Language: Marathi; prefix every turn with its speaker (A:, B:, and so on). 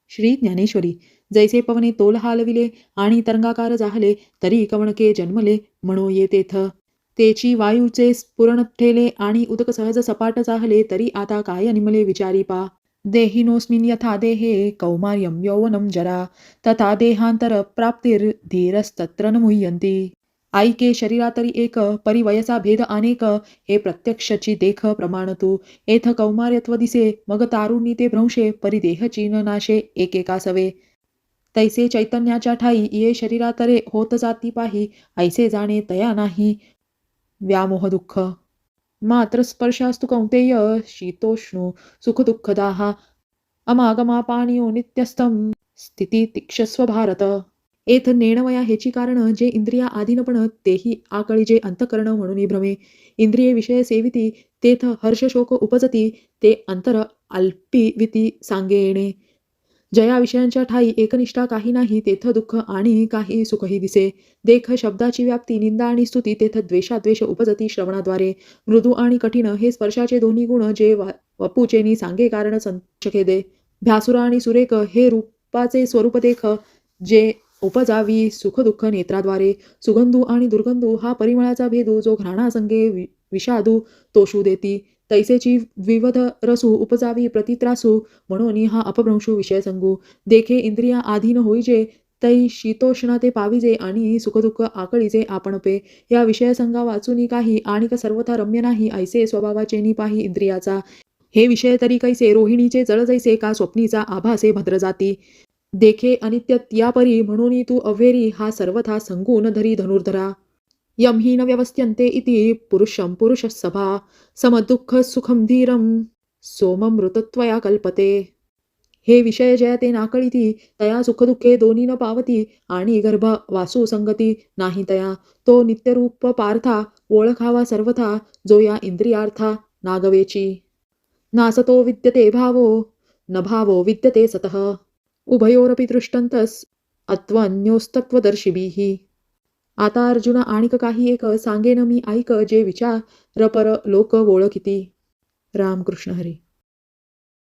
A: श्री ज्ञानेश्वरी. जैसे पवने तोल हालविले आणि तरंगाकार जाहले, तरी कवणके जन्मले म्हणो येतेथ. तेची वायूचे स्फुरण ठेले आणि उदक सहज सपाट जाहले, तरी आता काय निमले विचारी पा. देहिनोऽस्मिन् यथा देहे कौमार्यं यौवनं जरा, तथा देहांतर प्राप्तिर्धीरस्तत्र न मुह्यन्ति. ऐके शरीरातरी एक, परिवयसा भेद अनेक, हे प्रत्यक्षची देख प्रमाण तू. एथ कौमार्यत्व दिसे, मग तारुणी ते भ्रंशे, परिदेहची न नाशे एकेका सवे. तैसे चैतन्याच्या ठाई ये शरीरातरे होत जाती पाही, ऐसे जाणे तया नाही व्यामोह दुःख. मात्र स्पर्शास्तु कौंतेय शीतोष्णो सुखदुःखदाहा, अमागमापानियो नित्यस्थं स्थिती तिक्षस्व भारत. एथ नेणवया हेची कारण, जे इंद्रिया आधीनपण तेही आकळी अंतकरण म्हणून भ्रमे. इंद्रिये विषय सेविती तेथ हर्षशोक उपजती, ते अंतर अल्पिविती सांगे येणे. जया विषयांच्या ठाई एकनिष्ठा काही नाही, तेथ दुःख आणि काही सुखही दिसे. देख शब्दाची व्याप्ती निंदा आणि स्तुती, तेथ द्वेषाद्वेष उपजती श्रवणाद्वारे. मृदू आणि कठीण हे स्पर्शाचे दोन्ही गुण, जे वपुचेनी सांगे कारण संचखेदे. भ्यासुर आणि सुरेख हे रूपाचे स्वरूप देख, जे उपजावी सुख दुःख नेत्राद्वारे. सुगंधू आणि दुर्गंधू हा परिमळाचा भेदू, जो घ्राणासंगे विषादू तोषू देती. तैसेची विविध रसू उपजावी प्रतित्रासू, म्हणून हा अपभ्रंशू विषय संगू. देखे इंद्रिया आधीन होईजे, तै शीतोष्ण ते पाविजे, आणि सुखदुःख आकळीजे आपणपे. या विषयसंगा वाचूनी काही, आणिक सर्वथा रम्य नाही, ऐसे स्वभावाचेनी पाही इंद्रियाचा. हे विषय तरी कैसे, रोहिणीचे जळ जैसे, का स्वप्नीचा आभासे भद्र जाती. देखे अनित्य यापरी, म्हणून तू अव्हेरी, हा सर्वथा संगून धरी धनुर्धरा. यम हि न व्यवस्थ्यन्ते इति पुरुषं पुरुषसभा, समदुःख सुखम धीरम सोममृतत्वया कल्पते. हे विषय जयते नाकळीती, तया सुखदुःखे दोन्ही न पावती, आणि गर्भ वासू संगती नाही तया. तो नित्यरूप पार्था ओळखावा सर्वथा, जो या इंद्रियार्था नागवेची. नासतो विद्यते भावो न भावो विद्यते सतः, उभयोरपि दृष्टंतस अत्वन्योस्तत्वदर्शिभिः. आता अर्जुना आणिक काही एक सांगेन मी ऐक, जे विचारपर लोक ओळखिती. रामकृष्ण हरी.